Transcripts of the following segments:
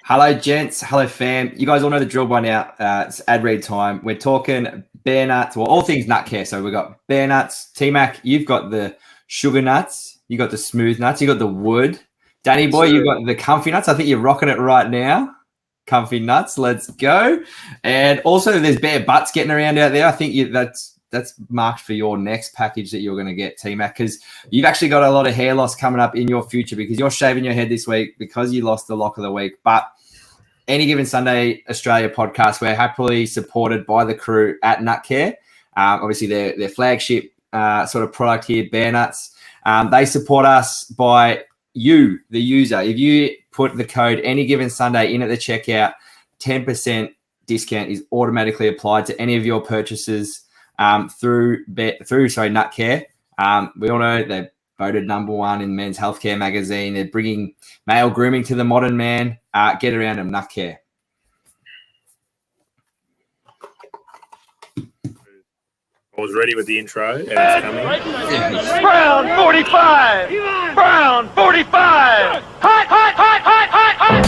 Hello, gents. Hello, fam. You guys all know the drill by now. It's ad read time. We're talking bear nuts, well, all things nut care. So we've got bear nuts. TMac, you've got the sugar nuts. You got the smooth nuts. You got the wood. Danny boy, you've got the comfy nuts. I think you're rocking it right now. Comfy nuts. Let's go. And also, there's bear butts getting around out there. I think that's marked for your next package that you're going to get, TMac, because you've actually got a lot of hair loss coming up in your future because you're shaving your head this week because you lost the lock of the week. But Any Given Sunday Australia podcast, we're happily supported by the crew at Nutcare. Obviously, their flagship sort of product here, Bear Nuts. They support us by you, the user. If you put the code Any Given Sunday in at the checkout, 10% discount is automatically applied to any of your purchases through Nutcare. We all know they're voted #1 in Men's Healthcare magazine. They're bringing male grooming to the modern man. Get around them, Nutcare. I was ready with the intro, and it's coming. Brown 45! Brown 45! Hot, hot, hot, hot, hot, hot!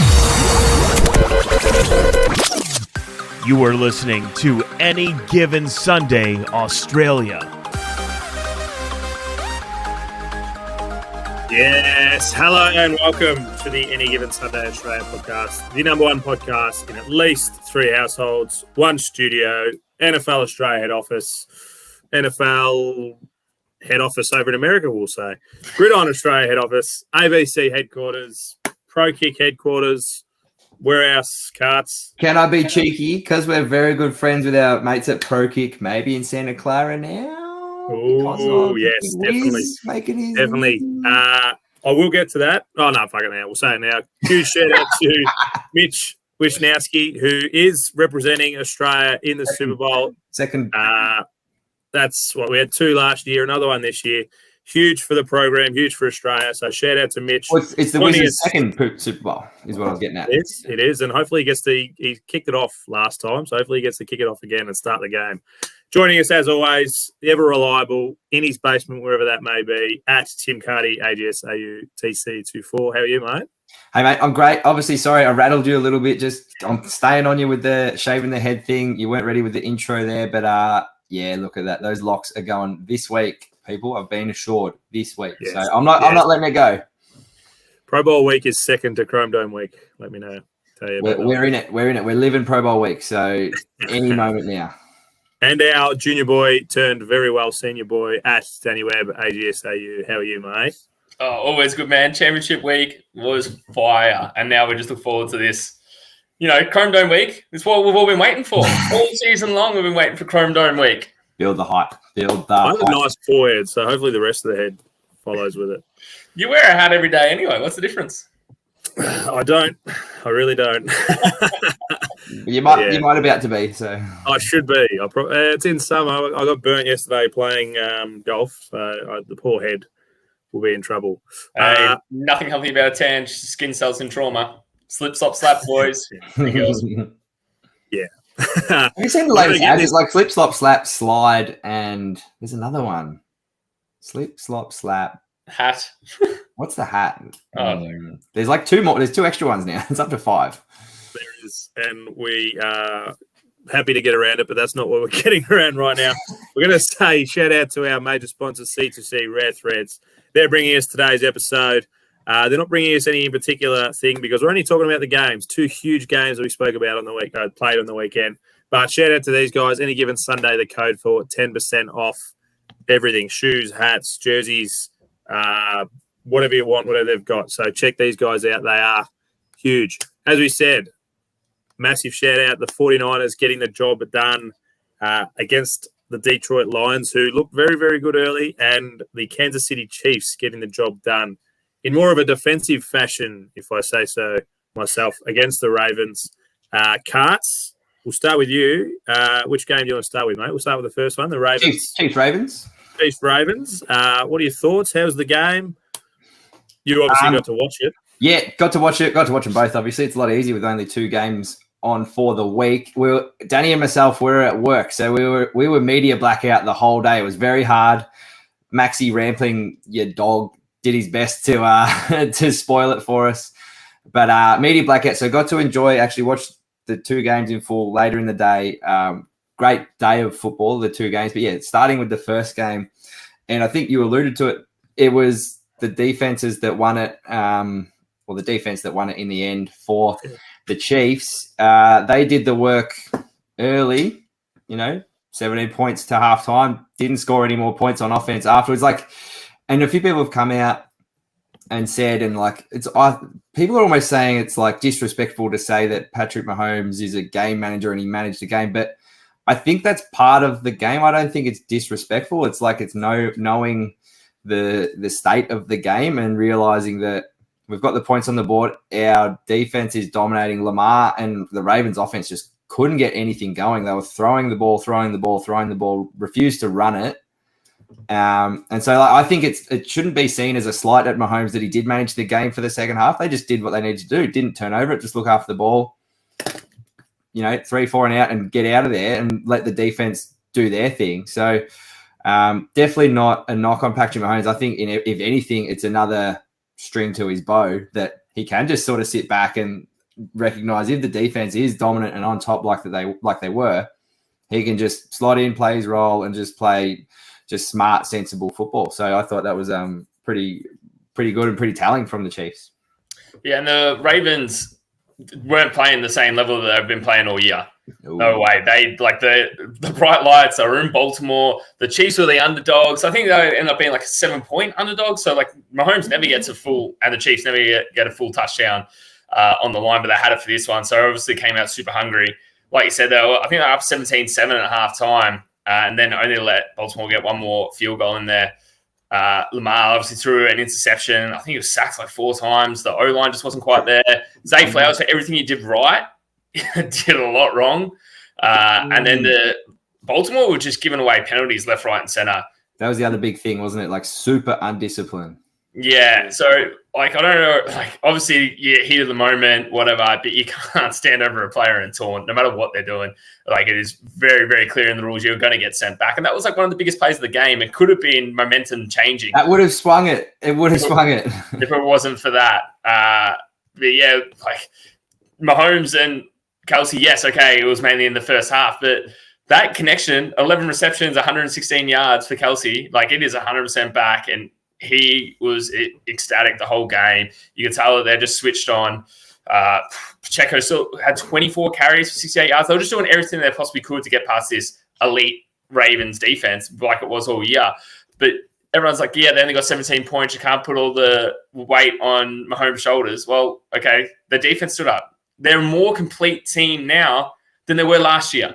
You are listening to Any Given Sunday Australia. Yes, hello and welcome to the Any Given Sunday Australia podcast, the #1 podcast in at least 3 households, 1 studio, NFL Australia head office, NFL head office over in America, we'll say, Gridiron Australia head office, ABC headquarters, Pro Kick headquarters, warehouse carts. Can I be cheeky? Because we're very good friends with our mates at Pro Kick, maybe in Santa Clara now. Oh, yes, definitely. Definitely. I will get to that. Oh, no, fuck it now. We'll say it now. Huge shout out to Mitch Wishnowski, who is representing Australia in the Super Bowl. Second. That's what we had 2 last year, another one this year. Huge for the program, huge for Australia. So shout out to Mitch. Well, it's the Wizards' second Super Bowl, is what I was getting at. It is, and hopefully he kicked it off last time, so hopefully he gets to kick it off again and start the game. Joining us, as always, the ever-reliable, in his basement, wherever that may be, at Tim Cardy, AGSAU TC24. How are you, mate? Hey, mate, I'm great. Obviously, sorry, I rattled you a little bit. I'm staying on you with the shaving the head thing. You weren't ready with the intro there, but yeah, look at that. Those locks are going this week, people. I've been assured this week. Yes. So I'm not letting it go. Pro Bowl week is second to Chrome Dome week. Let me know. Tell you about we're in it. We're in it. We're living Pro Bowl week. So any moment now. And our junior boy turned very well senior boy at Danny Webb, AGSAU. How are you, mate? Oh, always good, man. Championship week was fire. And now we just look forward to this. You know, Chrome Dome week is what we've all been waiting for. All season long, we've been waiting for Chrome Dome week. Build the hype. I have a nice forehead, so hopefully the rest of the head follows with it. You wear a hat every day anyway. What's the difference? I don't. I really don't. You might about to be. So I should be. It's in summer. I got burnt yesterday playing golf, so the poor head will be in trouble. Nothing healthy about a tan. Skin cells and trauma. Slip, slop, slap, boys. Yeah. Have you seen the latest ads? It's like slip, slop, slap, slide, and there's another one. Slip, slop, slap. Hat. What's the hat? There's like 2 more. There's 2 extra ones now. It's up to 5. There is, and we are happy to get around it, but that's not what we're getting around right now. We're going to say shout out to our major sponsor, C2C Rare Threads. They're bringing us today's episode. They're not bringing us any in particular thing because we're only talking about the games. 2 huge games that we spoke about on the week, played on the weekend. But shout out to these guys. Any Given Sunday, the code for 10% off everything: shoes, hats, jerseys, whatever you want, whatever they've got. So check these guys out. They are huge. As we said, massive shout out the 49ers getting the job done against the Detroit Lions, who looked very, very good early, and the Kansas City Chiefs getting the job done in more of a defensive fashion, if I say so myself, against the Ravens. Carts, we'll start with you. Which game do you want to start with, mate? We'll start with the first one, the Ravens. Chiefs Ravens. Chiefs Ravens. What are your thoughts? How's the game? You obviously got to watch it. Yeah, got to watch it. Got to watch them both, obviously. It's a lot easier with only 2 games on for the week. Danny and myself were at work, so we were media blackout the whole day. It was very hard. Maxie Rampling, your dog, did his best to spoil it for us. But media blackout. So got to watch the 2 games in full later in the day. Great day of football, the 2 games. But yeah, starting with the first game, and I think you alluded to it. It was the defenses that won it, the defense that won it in the end for the Chiefs. They did the work early, 17 points to halftime. Didn't score any more points on offense afterwards. And a few people have come out and said, people are almost saying it's disrespectful to say that Patrick Mahomes is a game manager and he managed the game, but I think that's part of the game. I don't think it's disrespectful. It's knowing the state of the game and realizing that we've got the points on the board. Our defense is dominating. Lamar and the Ravens offense just couldn't get anything going. They were throwing the ball, refused to run it. And so I think it shouldn't be seen as a slight at Mahomes that he did manage the game for the second half. They just did what they needed to do. Didn't turn over it, just look after the ball, 3-4 and out and get out of there and let the defense do their thing. So definitely not a knock on Patrick Mahomes. I think if anything, it's another string to his bow that he can just sort of sit back and recognize if the defense is dominant and on top like they were, he can just slot in, play his role, and just play just smart, sensible football. So I thought that was pretty good and pretty telling from the Chiefs. Yeah, and the Ravens weren't playing the same level that they've been playing all year. Ooh. No way. They the bright lights are in Baltimore. The Chiefs were the underdogs. I think they end up being a 7-point underdog. So Mahomes never gets a full, and the Chiefs never get a full touchdown on the line, but they had it for this one. So obviously came out super hungry. Like you said, I think they're up 17-7 at half time. And then only let Baltimore get one more field goal in there. Lamar obviously threw an interception. I think he was sacked 4 times. The O-line just wasn't quite there. Zay Flowers, for everything he did right, did a lot wrong. And then the Baltimore were just giving away penalties left, right, and center. That was the other big thing, wasn't it? Super undisciplined. Yeah. So, I don't know. Obviously, you heat of the moment, whatever, but you can't stand over a player and taunt, no matter what they're doing. It is very, very clear in the rules you're going to get sent back. And that was one of the biggest plays of the game. It could have been momentum changing. That would have swung it. It would have swung it. If it wasn't for that. But yeah, Mahomes and Kelsey, yes, okay, it was mainly in the first half, but that connection, 11 receptions, 116 yards for Kelsey, it is 100% back, and he was ecstatic the whole game. You could tell that they're just switched on. Pacheco still had 24 carries for 68 yards. They were just doing everything they possibly could to get past this elite Ravens defense like it was all year. But everyone's they only got 17 points. You can't put all the weight on Mahomes' shoulders. Well, okay, the defense stood up. They're a more complete team now than they were last year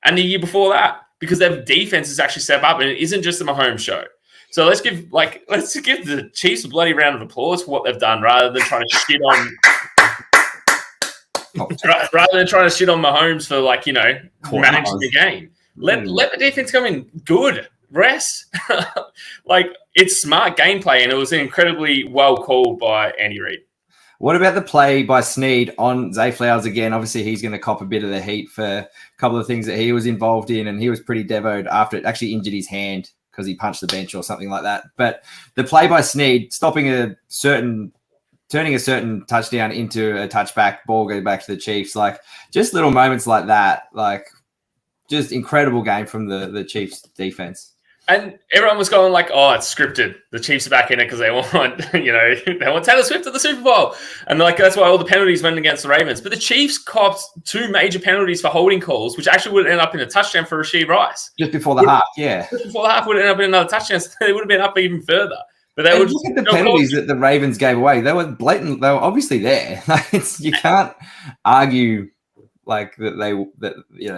and the year before that, because their defense has actually stepped up, and it isn't just the Mahomes show. So let's give the Chiefs a bloody round of applause for what they've done, rather than trying to shit on Mahomes for managing the game. Let the defense come in good. Rest. It's smart gameplay, and it was incredibly well called by Andy Reid. What about the play by Snead on Zay Flowers again? Obviously, he's going to cop a bit of the heat for a couple of things that he was involved in, and he was pretty devoed after it actually injured his hand because he punched the bench or something like that. But the play by Snead, turning a certain touchdown into a touchback, ball go back to the Chiefs, just little moments like that, just incredible game from the Chiefs defense. And everyone was going oh, it's scripted. The Chiefs are back in it because they want, they want Taylor Swift at the Super Bowl. And that's why all the penalties went against the Ravens. But the Chiefs copped 2 major penalties for holding calls, which actually would end up in a touchdown for Rashee Rice. Just before the half, yeah. Just before the half would end up in another touchdown. So they would have been up even further. But they look at the penalties that the Ravens gave away. They were blatant. They were obviously there. You can't argue that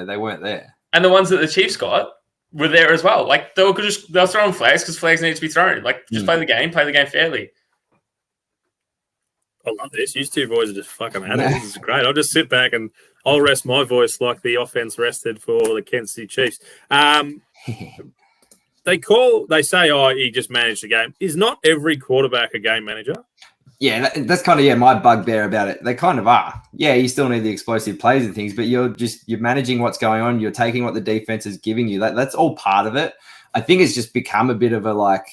they weren't there. And the ones that the Chiefs got were there as well. They were throwing flags because flags need to be thrown. Just play the game fairly. I love this. You 2 boys are just fucking at it. This is great. I'll just sit back and I'll rest my voice like the offense rested for the Kansas City Chiefs. They say, he just managed the game. Is not every quarterback a game manager? Yeah, that's kind of my bugbear about it. They kind of are. Yeah, you still need the explosive plays and things, but you're managing what's going on. You're taking what the defense is giving you. That's all part of it. I think it's just become a bit of a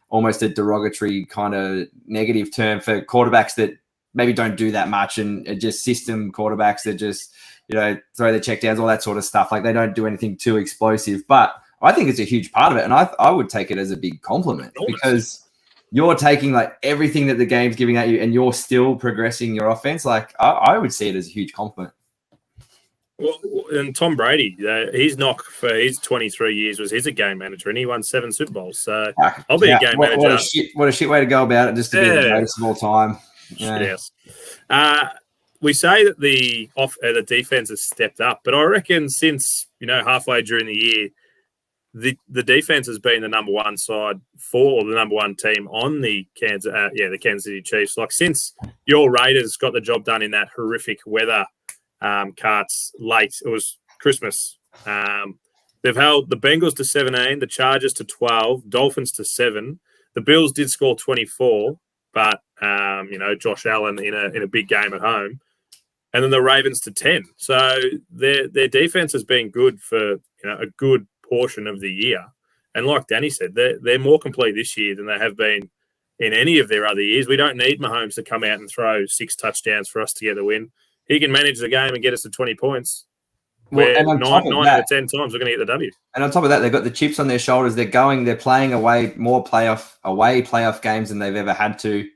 almost a derogatory kind of negative term for quarterbacks that maybe don't do that much and are just system quarterbacks that just, throw their checkdowns, all that sort of stuff. Like they don't do anything too explosive. But I think it's a huge part of it. And I would take it as a big compliment because you're taking like everything that the game's giving at you and you're still progressing your offense. Like I would see it as a huge compliment. Well, and Tom Brady, his knock for his 23 years was he's a game manager and he won 7 Super Bowls. So I'll be a game manager. What a shit way to go about it, just to be the greatest of all time. Yes. We say that the defense has stepped up, but I reckon since, halfway during the year, the defense has been the number one side for the number one team on the Kansas City Chiefs. Like since your Raiders got the job done in that horrific weather, carts late. It was Christmas. They've held the Bengals to 17, the Chargers to 12, Dolphins to 7. The Bills did score 24, but Josh Allen in a big game at home, and then the Ravens to 10. So their defense has been good for a good portion of the year. And like Danny said, they're more complete this year than they have been in any of their other years. We don't need Mahomes to come out and throw 6 touchdowns for us to get the win. He can manage the game and get us to 20 points. Where 9 out of 10 times we're going to get the W. And on top of that, they've got the chips on their shoulders. They're playing more playoff games than they've ever had to.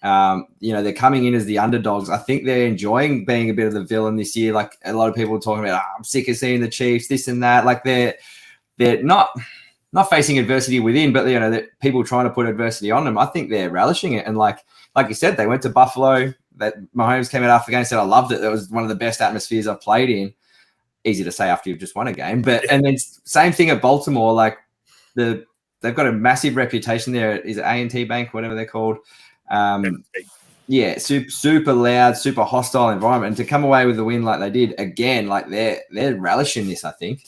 They're coming in as the underdogs. I think they're enjoying being a bit of the villain this year. Like a lot of people are talking about, I'm sick of seeing the Chiefs, this and that. Like they're not facing adversity within, but they're people trying to put adversity on them. I think they're relishing it. And like you said, they went to Buffalo. That Mahomes came out after the game and said, I loved it. That was one of the best atmospheres I've played in. Easy to say after you've just won a game. And then same thing at Baltimore. Like they've got a massive reputation there. Is it A&T Bank, whatever they're called? Super loud, super hostile environment. And to come away with the win like they did, again, like they're relishing this, I think.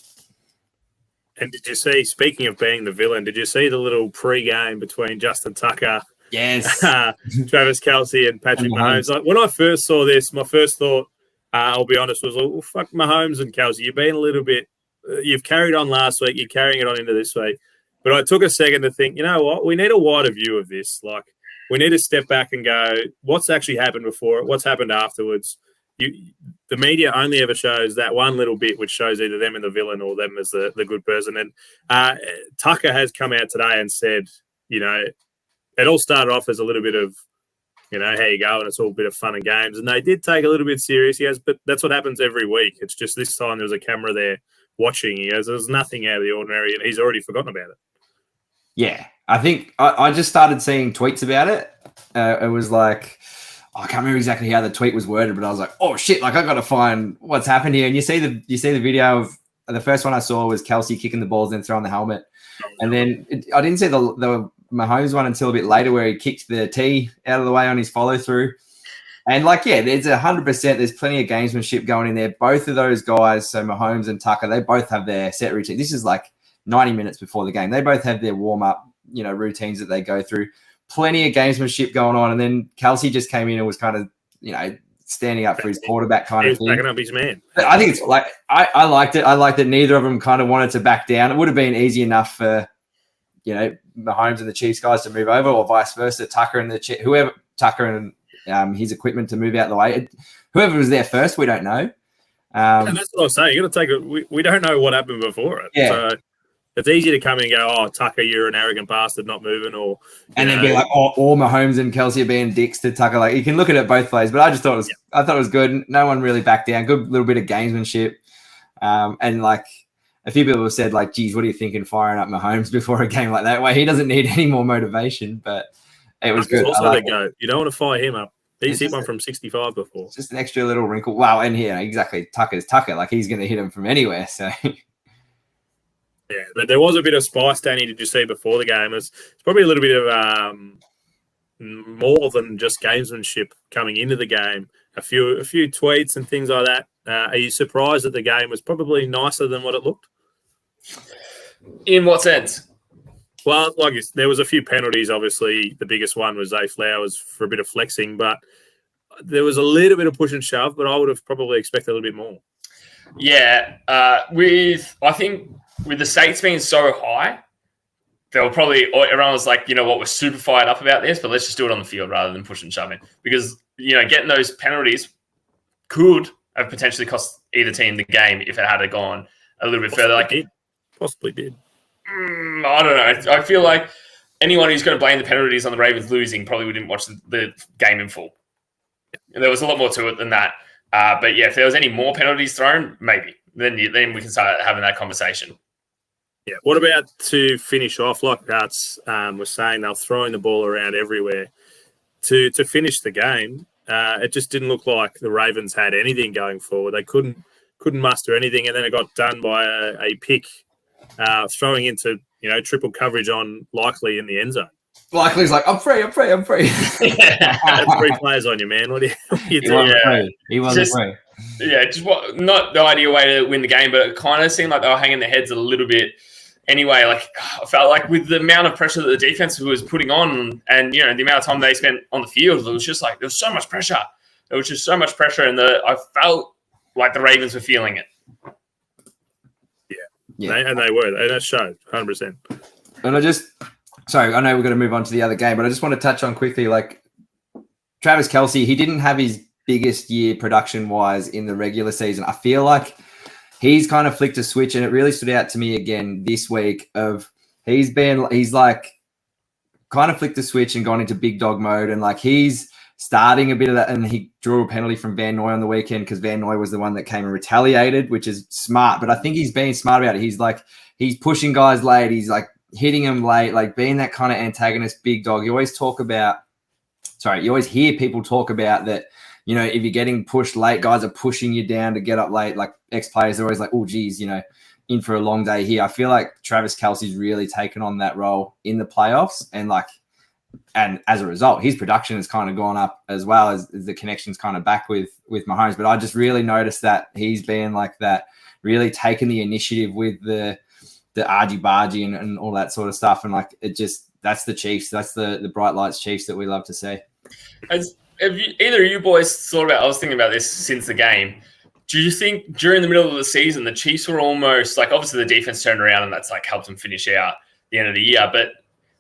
And did you see, speaking of being the villain, did you see the little pre-game between Justin Tucker, yes, Travis Kelce and Patrick Mahomes? Like, when I first saw this, my first thought, I'll be honest, was, well, fuck Mahomes and Kelce. You've been a little bit, you've carried on last week, you're carrying it on into this week. But I took a second to think, you know what, we need a wider view of this. Like, we need to step back and go, what's actually happened before it? What's happened afterwards? The media only ever shows that one little bit, which shows either them as the villain or them as the good person. And Tucker has come out today and said, it all started off as a little bit of, how you go, and it's all a bit of fun and games. And they did take a little bit serious, but that's what happens every week. It's just this time there was a camera there watching. There's nothing out of the ordinary, and he's already forgotten about it. Yeah, I think I just started seeing tweets about it. It was like, I can't remember exactly how the tweet was worded, but I was like, oh shit, like I got to find what's happened here. And you see the video of the first one I saw was Kelce kicking the balls and throwing the helmet. And then I didn't see the Mahomes one until a bit later where he kicked the tee out of the way on his follow through. And there's 100%, there's plenty of gamesmanship going in there. Both of those guys, so Mahomes and Tucker, they both have their set routine. This is like 90 minutes before the game. They both have their warm-up, routines that they go through. Plenty of gamesmanship going on. And then Kelce just came in and was kind of, standing up for his quarterback kind of thing. Backing up his man. I think it's like, I liked it. I liked that neither of them kind of wanted to back down. It would have been easy enough for, Mahomes and the Chiefs guys to move over, or vice versa, Tucker and his equipment to move out the way. Whoever was there first, we don't know. And that's what I was saying. You got to take it. We don't know what happened before it. Yeah. So it's easy to come in and go, oh, Tucker, you're an arrogant bastard, not moving, or then be like, or Mahomes and Kelce are being dicks to Tucker. Like you can look at it both ways, but I just thought I thought it was good. No one really backed down. Good little bit of gamesmanship, and like a few people have said, like, geez, what are you thinking firing up Mahomes before a game like that? Well, he doesn't need any more motivation, but it was good. Also, they go, you don't want to fire him up. He's hit one from 65 before. Just an extra little wrinkle. Wow, and here, exactly, Tucker's Tucker. Like, he's going to hit him from anywhere, so... Yeah, but there was a bit of spice, Danny, did you see before the game? It's probably a little bit of more than just gamesmanship coming into the game. A few tweets and things like that. Are you surprised that the game was probably nicer than what it looked? In what sense? Well, there was a few penalties. Obviously, the biggest one was Zay Flowers for a bit of flexing, but there was a little bit of push and shove, but I would have probably expected a little bit more. Yeah, with the stakes being so high, they'll probably, or everyone was like, you know what, we're super fired up about this, but let's just do it on the field rather than push and shoving. Because, you know, getting those penalties could have potentially cost either team the game if it had gone a little bit further. Possibly did. I don't know. I feel like anyone who's going to blame the penalties on the Ravens losing probably didn't watch the game in full. There was a lot more to it than that. But yeah, if there was any more penalties thrown, maybe. Then we can start having that conversation. Yeah. What about to finish off, like Guts was saying, they're throwing the ball around everywhere. To finish the game, it just didn't look like the Ravens had anything going forward. They couldn't muster anything, and then it got done by a pick throwing into, you know, triple coverage on Likely in the end zone. Likely's like, I'm free. That's 3 players on you, man. What do you do? He wasn't free. Yeah, just not the ideal way to win the game, but it kind of seemed like they were hanging their heads a little bit. Anyway, like I felt like with the amount of pressure that the defense was putting on, and you know the amount of time they spent on the field, it was just like there was so much pressure. There was just so much pressure, and I felt like the Ravens were feeling it. Yeah. And they were, and that showed 100%. And I know we're going to move on to the other game, but I just want to touch on quickly, like Travis Kelce, he didn't have his biggest year production-wise in the regular season. I feel like he's kind of flicked a switch, and it really stood out to me again this week of he's like kind of flicked the switch and gone into big dog mode, and like he's starting a bit of that, and he drew a penalty from Van Noy on the weekend because Van Noy was the one that came and retaliated, which is smart, but I think he's being smart about it. He's pushing guys late. He's like hitting them late, like being that kind of antagonist big dog. You always hear people talk about that, you know, if you're getting pushed late, guys are pushing you down to get up late. Like ex-players are always like, oh, geez, you know, in for a long day here. I feel like Travis Kelce's really taken on that role in the playoffs. And as a result, his production has kind of gone up as well as the connection's kind of back with Mahomes. But I just really noticed that he's been like that, really taking the initiative with the argy-bargy and all that sort of stuff. And like, that's the Chiefs. That's the bright lights Chiefs that we love to see. Have either of you boys thought about, I was thinking about this since the game, do you think during the middle of the season, the Chiefs were almost like, obviously the defense turned around and that's like helped them finish out the end of the year, but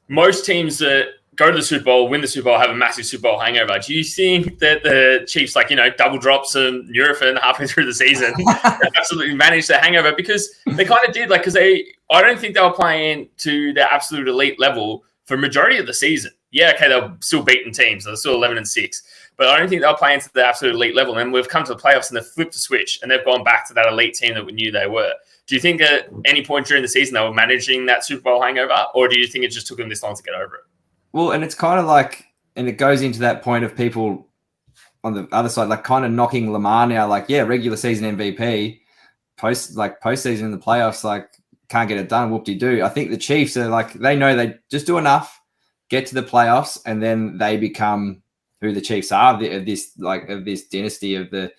most teams that go to the Super Bowl, win the Super Bowl, have a massive Super Bowl hangover. Do you think that the Chiefs, like, you know, double drop some Nurofen halfway through the season, absolutely managed their hangover? Because they kind of did, like, because I don't think they were playing to their absolute elite level for majority of the season. Yeah, okay, they were still beating teams. They were still 11-6. But I don't think they were playing to the absolute elite level. And we've come to the playoffs and they've flipped the switch and they've gone back to that elite team that we knew they were. Do you think at any point during the season they were managing that Super Bowl hangover, or do you think it just took them this long to get over it? Well, and it's kind of like, and it goes into that point of people on the other side, like kind of knocking Lamar now, like, yeah, regular season MVP, postseason in the playoffs, like can't get it done, whoop-de-doo. I think the Chiefs are like, they know they just do enough, get to the playoffs, and then they become who the Chiefs are of this dynasty of the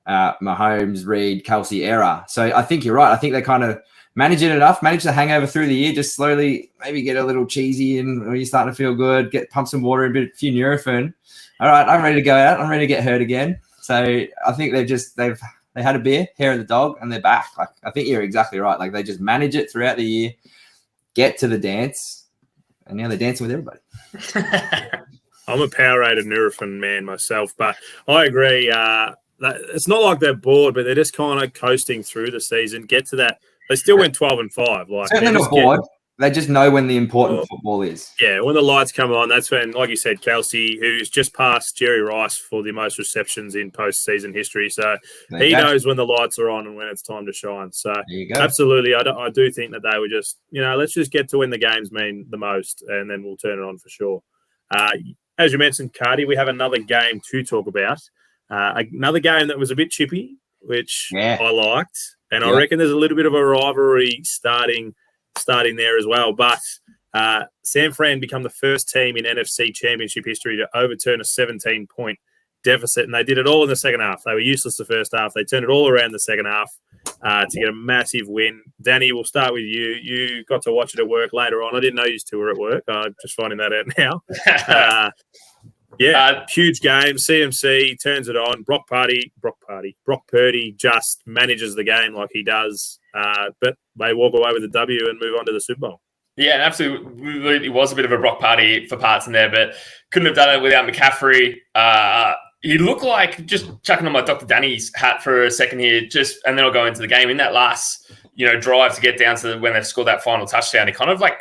Mahomes, Reed, Kelce era. So I think you're right. I think they kind of manage it enough, manage the hangover through the year, just slowly maybe get a little cheesy and when you're starting to feel good, pump some water and a few Nurofen. All right, I'm ready to go out. I'm ready to get hurt again. So I think they had a beer, hair of the dog, and they're back. Like, I think you're exactly right. Like, they just manage it throughout the year, get to the dance, and now they're dancing with everybody. I'm a Powerade Nurofen man myself, but I agree. It's not like they're bored, but they're just kind of coasting through the season. Get to that. They still went 12-5. Like, certainly not bored. They just know when the important football is. Yeah, when the lights come on, that's when, like you said, Kelce, who's just passed Jerry Rice for the most receptions in postseason history. So he knows when the lights are on and when it's time to shine. So absolutely, I do think that they were just, you know, let's just get to when the games mean the most, and then we'll turn it on for sure. As you mentioned, Cardi, we have another game to talk about. Another game that was a bit chippy, which I liked. And I reckon there's a little bit of a rivalry starting there as well. But San Fran become the first team in NFC Championship history to overturn a 17-point deficit, and they did it all in the second half. They were useless the first half. They turned it all around the second half to get a massive win. Danny, we'll start with you. You got to watch it at work later on. I didn't know you two were at work. I'm just finding that out now. Huge game. CMC turns it on. Brock Purdy just manages the game like he does. But they walk away with the W and move on to the Super Bowl. Yeah, and absolutely was a bit of a rock party for parts in there, but couldn't have done it without McCaffrey. He looked like, just chucking on my Dr. Danny's hat for a second here, and then I'll go into the game. In that last, drive to get down to when they scored that final touchdown, he kind of like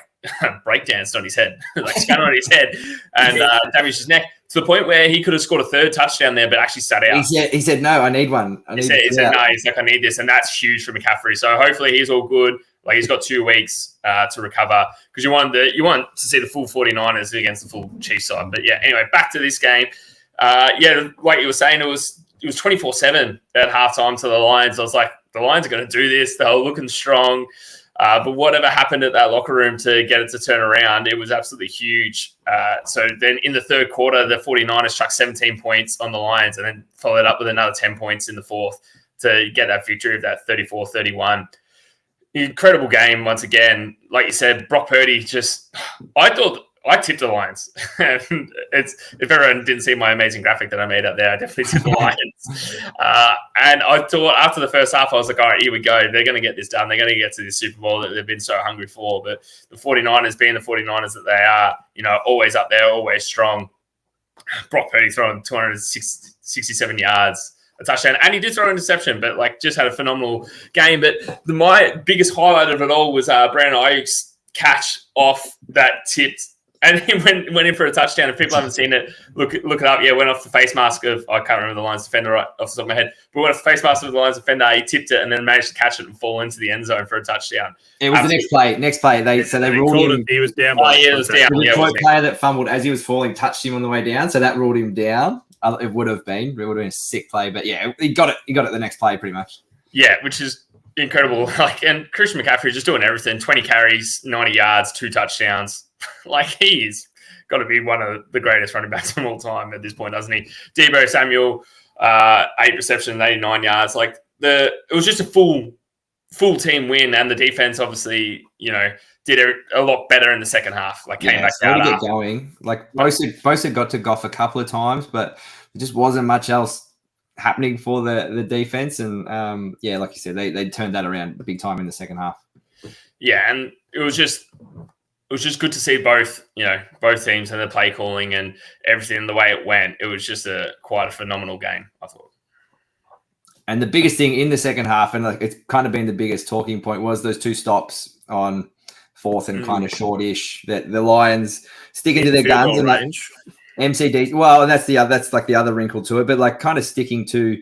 breakdanced on his head, like scattered on his head and damaged his neck to the point where he could have scored a third touchdown there, but actually sat out. He said, no, I need one. He said, no, he's like, I need this. And that's huge for McCaffrey. So hopefully he's all good. Like, he's got 2 weeks to recover, because you want to see the full 49ers against the full Chiefs side. But yeah, anyway, back to this game. Like you were saying, it was 24-7 at halftime to the Lions. I was like, the Lions are going to do this. They were looking strong. But whatever happened at that locker room to get it to turn around, it was absolutely huge. So then in the third quarter, the 49ers chucked 17 points on the Lions and then followed up with another 10 points in the fourth to get that victory of that 34-31. Incredible game once again. Like you said, Brock Purdy I tipped the Lions. If everyone didn't see my amazing graphic that I made up there, I definitely tipped the Lions. And I thought after the first half, I was like, all right, here we go. They're going to get this done. They're going to get to this Super Bowl that they've been so hungry for. But the 49ers, being the 49ers that they are, always up there, always strong. Brock Purdy throwing 267 yards, a touchdown, and he did throw an interception, but just had a phenomenal game. But my biggest highlight of it all was Brandon Ayuk's catch off that tipped, and he went in for a touchdown. If people haven't seen it, look it up. Yeah, went off the face mask of, I can't remember the Lions defender right off the top of my head, but went off the face mask of the Lions defender. He tipped it and then managed to catch it and fall into the end zone for a touchdown. It was the next play. They ruled him. He was down. It was down. The Detroit player that fumbled as he was falling touched him on the way down, so that ruled him down. It would have been a sick play, but yeah, he got it. He got it the next play pretty much. Yeah, which is incredible. And Christian McCaffrey just doing everything: 20 carries, 90 yards, 2 touchdowns. He's got to be one of the greatest running backs of all time at this point, doesn't he? Deebo Samuel, 8 receptions, 89 yards. It was just a full team win, and the defense obviously, did a lot better in the second half. Came back out to get going. Bosa got to Goff a couple of times, but there just wasn't much else happening for the defense. And like you said, they turned that around big time in the second half. Yeah, and it was just good to see both teams and the play calling and everything the way it went. It was just quite a phenomenal game, I thought. And the biggest thing in the second half, and it's kind of been the biggest talking point, was those 2 stops on fourth and kind of shortish, that the Lions sticking to their guns and range. MCD. Well, and that's the other wrinkle to it, but kind of sticking to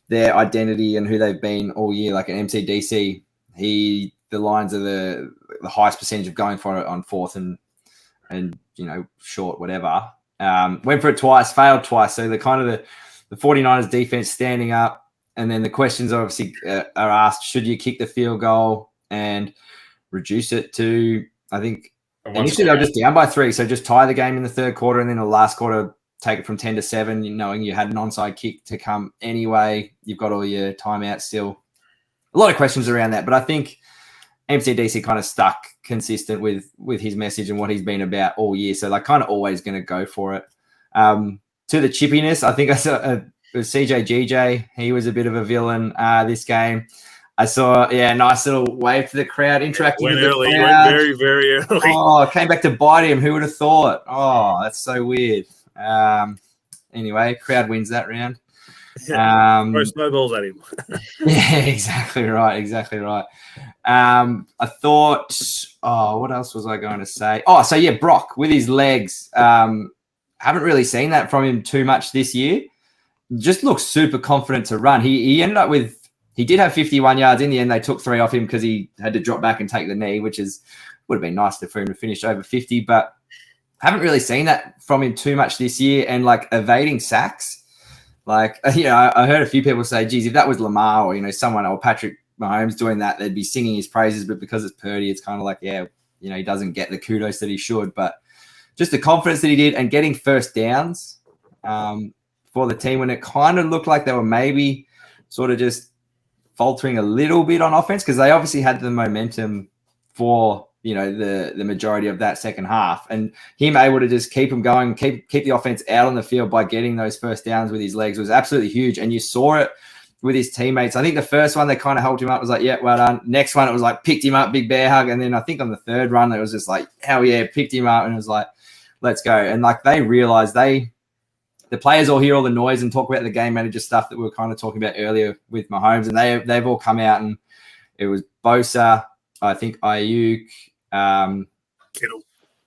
their identity and who they've been all year. Like an MCDC, the Lions are the highest percentage of going for it on fourth and short, whatever. Went for it twice, failed twice. So the 49ers defense standing up, and then the questions obviously are asked: should you kick the field goal and reduce it to, I think, initially they were just down by 3, so just tie the game in the third quarter, and then the last quarter take it from 10-7, knowing you had an onside kick to come anyway. You've got all your timeouts still. A lot of questions around that, but I think MCDC kind of stuck consistent with his message and what he's been about all year, so kind of always going to go for it. To the chippiness, I think I saw it was CJGJ. He was a bit of a villain this game. I saw, a nice little wave to the crowd, interacting with the crowd. Went very, very early. Oh, came back to bite him. Who would have thought? Oh, that's so weird. Anyway, crowd wins that round. Throw snowballs at him. Yeah, exactly right. I thought, what else was I going to say? Oh, so yeah, Brock with his legs. Haven't really seen that from him too much this year. Just looks super confident to run. He ended up with, he did have 51 yards in the end. They took 3 off him because he had to drop back and take the knee, which would have been nice for him to finish over 50. But haven't really seen that from him too much this year. And evading sacks, I heard a few people say, geez, if that was Lamar or someone or Patrick Mahomes doing that, they'd be singing his praises. But because it's Purdy, it's kind of he doesn't get the kudos that he should. But just the confidence that he did and getting first downs for the team when it kind of looked like they were maybe sort of just faltering a little bit on offense, because they obviously had the momentum for the majority of that second half, and him able to just keep them going, keep the offense out on the field by getting those first downs with his legs was absolutely huge. And you saw it with his teammates. I think the first one they kind of helped him up, was like, yeah, well done. Next one it was like picked him up, big bear hug, and then I think on the third run it was just like, hell yeah, picked him up, and it was like, let's go. And like they realized the players all hear all the noise and talk about the game manager stuff that we were kind of talking about earlier with Mahomes, and they've all come out, and it was Bosa, I think Ayuk,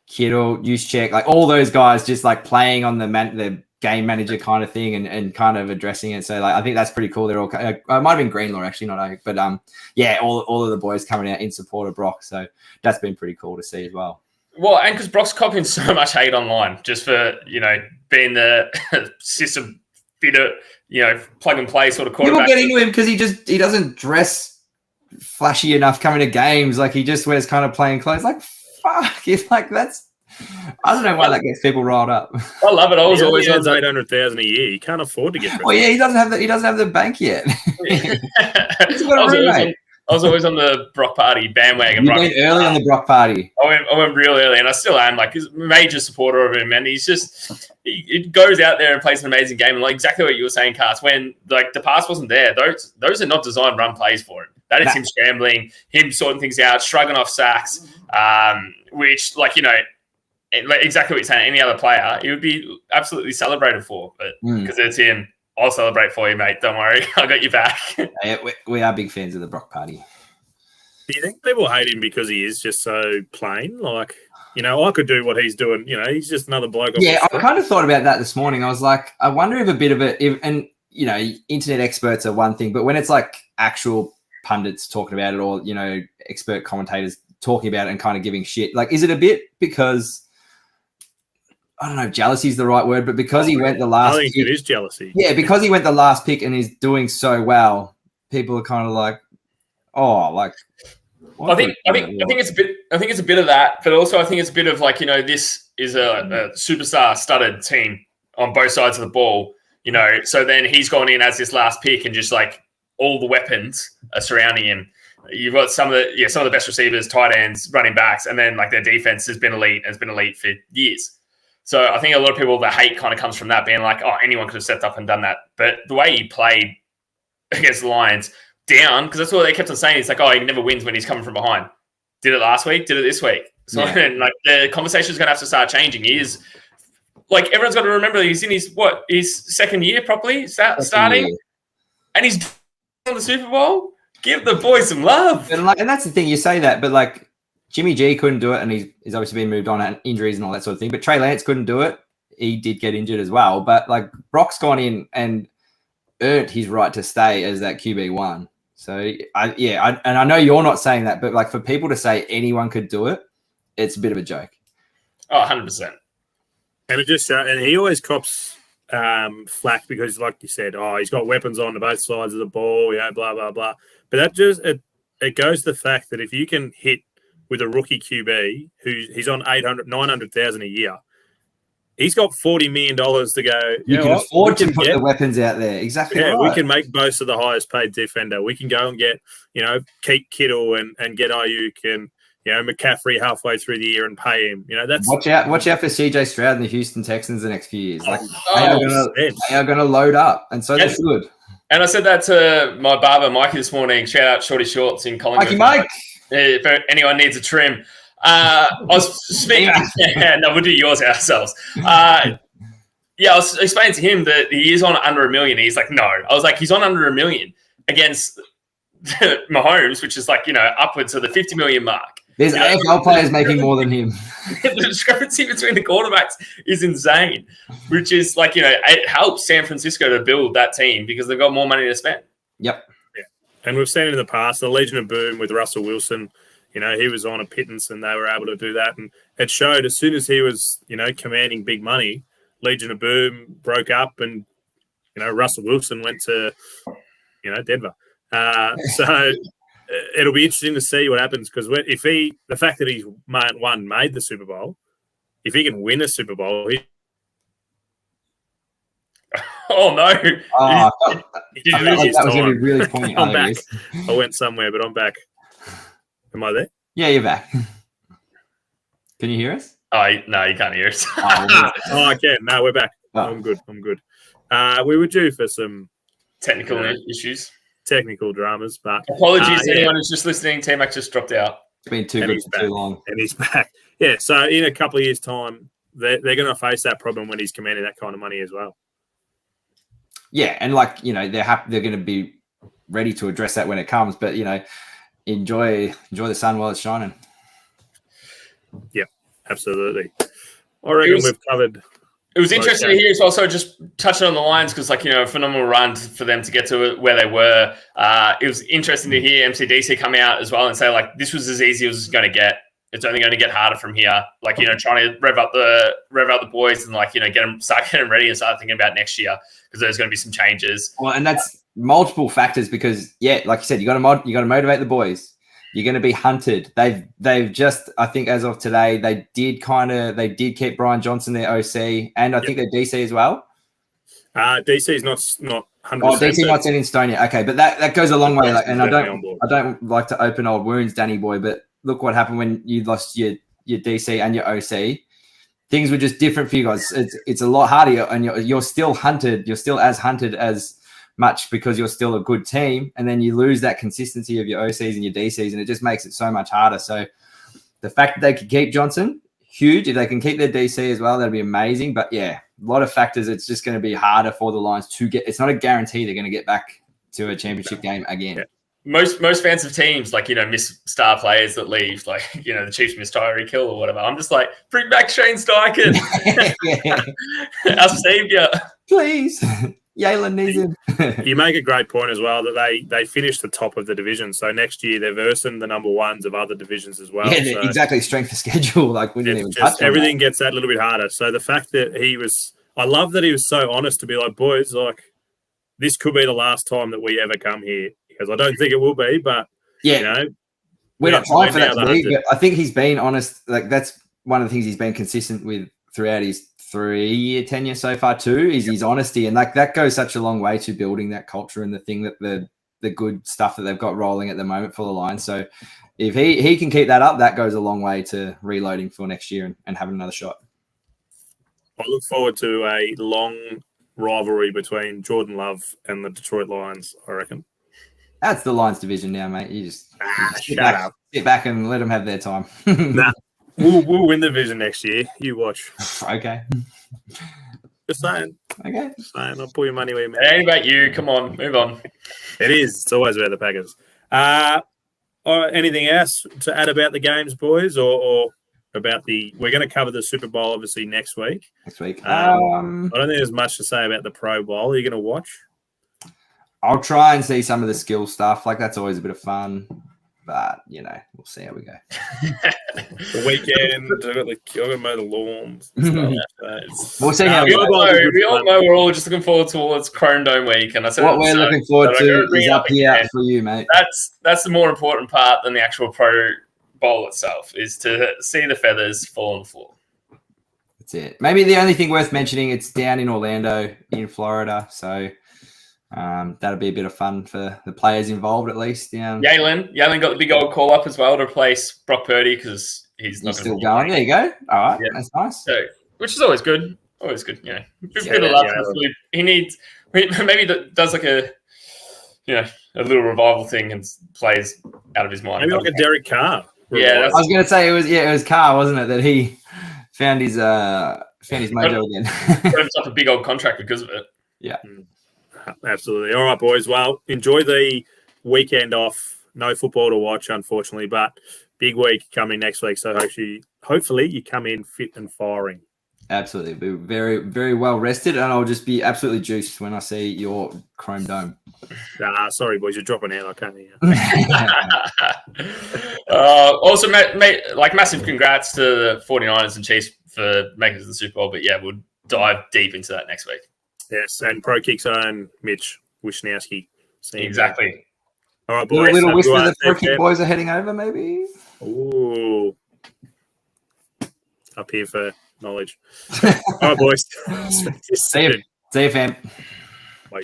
Kittle, Juszczyk, like all those guys just like playing on the game manager kind of thing and kind of addressing it. So like I think that's pretty cool. They're all it might have been Greenlaw actually, not Ayuk, but yeah, all of the boys coming out in support of Brock. So that's been pretty cool to see as well. Well, and because Brock's copying so much hate online just for, being the system fitter, plug and play sort of quarterback. People get into him because he doesn't dress flashy enough coming to games. Like he just wears kind of plain clothes. Like fuck, it's like that's. I don't know why that gets people riled up. I love it. I was always earns $800,000 a year. You can't afford to get. Well, yeah, he doesn't have the bank yet. I was always on the Brock party bandwagon. You went early on the Brock party. I went real early, and I still am. Like, he's a major supporter of him, and he's just he goes out there and plays an amazing game. And like exactly what you were saying, Cast, when like the pass wasn't there, those are not designed run plays for him. That is him scrambling, him sorting things out, shrugging off sacks, which exactly what you're saying. Any other player, he would be absolutely celebrated for, but because it's him. I'll celebrate for you, mate. Don't worry. I got you back. We are big fans of the Brock party. Do you think people hate him because he is just so plain? Like, I could do what he's doing. He's just another bloke. Yeah, I kind of thought about that this morning. I was like, I wonder if a bit of it, and, internet experts are one thing, but when it's like actual pundits talking about it or, expert commentators talking about it and kind of giving shit, like, is it a bit because... I don't know if jealousy is the right word, but because he went the last pick, it is jealousy. Yeah, because he went the last pick and he's doing so well, people are kind of like, oh, like. I think it's a bit of that, but also I think it's a bit of like, this is a superstar studded team on both sides of the ball, so then he's gone in as this last pick and just like all the weapons are surrounding him. You've got some of the best receivers, tight ends, running backs, and then like their defense has been elite for years. So I think a lot of people, the hate kind of comes from that, being like, oh, anyone could have stepped up and done that. But the way he played against the Lions down, because that's what they kept on saying. It's like, oh, he never wins when he's coming from behind. Did it last week, did it this week. So like the conversation is going to have to start changing. He is, like, everyone's got to remember he's in his second year properly starting. And he's on the Super Bowl. Give the boy some love. And that's the thing, you say that, but like, Jimmy G couldn't do it, and he's obviously been moved on and injuries and all that sort of thing. But Trey Lance couldn't do it. He did get injured as well. But like Brock's gone in and earned his right to stay as that QB1. So I know you're not saying that, but like for people to say anyone could do it, it's a bit of a joke. Oh, 100%. And it just and he always cops flack because, like you said, he's got weapons on both sides of the ball, blah blah blah. But that just it goes to the fact that if you can hit with a rookie QB he's on $900,000 a year, he's got $40 million to go. You can afford to put the weapons out there. Exactly. Yeah, right. We can make Bosa the highest paid defender. We can go and get, keep Kittle and get Ayuk and, McCaffrey halfway through the year and pay him. That's watch out for CJ Stroud and the Houston Texans the next few years. Like they are going to load up, and so they should. And I said that to my barber Mikey this morning. Shout out Shorty Shorts in Collingwood. Mike. If anyone needs a trim. I was speaking. No, we'll do yours ourselves. I was explaining to him that he is on under $1 million. He's like, no. I was like, he's on under $1 million against Mahomes, which is like, upwards of the $50 million mark. There's AFL players making more than him. The discrepancy between the quarterbacks is insane, which is like, it helps San Francisco to build that team because they've got more money to spend. Yep. And we've seen it in the past, the Legion of Boom with Russell Wilson, he was on a pittance and they were able to do that. And it showed as soon as he was, commanding big money, Legion of Boom broke up and, Russell Wilson went to, Denver. So it'll be interesting to see what happens because the fact that he's made the Super Bowl, if he can win a Super Bowl, Oh no! That was going to be really pointy. I'm back. I went somewhere, but I'm back. Am I there? Yeah, you're back. Can you hear us? Oh no, you can't hear us. I can. No, we're back. Oh. I'm good. We were due for some technical issues. Technical dramas, but apologies to anyone who's just listening. TMac just dropped out. It's been too good for too long. And he's back. Yeah, so in a couple of years' time, they're going to face that problem when he's commanding that kind of money as well. Yeah, and like, you know, they're going to be ready to address that when it comes, but, you know, enjoy the sun while it's shining. Yeah, absolutely. I reckon we've covered. It was interesting to hear as well. So just touching on the Lions, because like, you know, a phenomenal run for them to get to where they were. It was interesting to hear MCDC come out as well and say like, this was as easy as it's going to get. It's only going to get harder from here. Like, you know, trying to rev up the boys and like, you know, start getting ready and start thinking about next year because there's going to be some changes. Well, and that's multiple factors because, yeah, like you said, you got to motivate the boys. You're going to be hunted. They've just, I think as of today, they did keep Brian Johnson, their OC, and I think their DC as well. DC is not 100%. Oh, DC not set in stone yet. Okay, but that goes a long way. Like, and I don't like to open old wounds, Danny boy, but look what happened when you lost your DC and your OC. Things were just different for you guys. It's a lot harder, and you're still hunted. You're still as hunted as much because you're still a good team, and then you lose that consistency of your OCs and your DCs, and it just makes it so much harder. So the fact that they could keep Johnson, huge. If they can keep their DC as well, that'd be amazing. But yeah, a lot of factors. It's just going to be harder for the Lions to get. It's not a guarantee they're going to get back to a championship game again. Yeah. Most fans of teams, like, you know, miss star players that leave, like, you know, the Chiefs miss Tyreek Hill or whatever. I'm just like, bring back Shane Steichen, our savior, please. Yalen needs him. You make a great point as well that they finished the top of the division. So next year they're versing the number ones of other divisions as well. Yeah, so exactly. Strength of schedule. Like we didn't even touch on everything gets that little bit harder. So the fact that I love that he was so honest to be like, boys, like this could be the last time that we ever come here. Because I don't think it will be, but yeah, you know, we're not trying for that to be. But I think he's been honest. Like that's one of the things he's been consistent with throughout his 3-year tenure so far too. Is his honesty, and like that goes such a long way to building that culture and the thing that the good stuff that they've got rolling at the moment for the Lions. So if he can keep that up, that goes a long way to reloading for next year and having another shot. I look forward to a long rivalry between Jordan Love and the Detroit Lions, I reckon. That's the Lions division now, mate. You just sit back and let them have their time. Nah, we'll win the division next year. You watch. Okay. Just saying. Okay. Just saying. I'll pull your money where you It ain't about you. Come on, move on. It is. It's always about the Packers. Anything else to add about the games, boys, or about we're going to cover the Super Bowl obviously next week. I don't think there's much to say about the Pro Bowl. Are you going to watch? I'll try and see some of the skill stuff. Like that's always a bit of fun, but you know, we'll see how we go. The weekend, I've got to mow the lawns. We'll see how we all know we're all just looking forward towards Chrome Dome week, and that's what we're looking forward to is up here for you, mate. That's the more important part than the actual Pro Bowl itself, is to see the feathers fall on the floor. That's it. Maybe the only thing worth mentioning, it's down in Orlando, in Florida, so. That'll be a bit of fun for the players involved, at least. Yeah. Yalen got the big old call up as well to replace Brock Purdy because he's still going. There you go. All right, that's nice. So, which is always good. Always good. You know, he needs maybe does like a little revival thing and plays out of his mind. Maybe like a Derek Carr. Yeah, I was going to say it was Carr, wasn't it? That he found his mojo again. Got himself a big old contract because of it. Yeah. Absolutely. All right, boys. Well, enjoy the weekend off. No football to watch, unfortunately, but big week coming next week. So hopefully you come in fit and firing. Absolutely. Be very, very well rested, and I'll just be absolutely juiced when I see your Chrome Dome. Sorry, boys. You're dropping out. I can't hear. Also, mate, like massive congrats to the 49ers and Chiefs for making it to the Super Bowl. But yeah, we'll dive deep into that next week. Yes, and Pro Kick's own Mitch Wisniewski. Exactly. All right, boys. A little whisper that Pro Kick boys are heading over, maybe? Ooh. Up here for knowledge. All right, boys. See you, fam. Bye.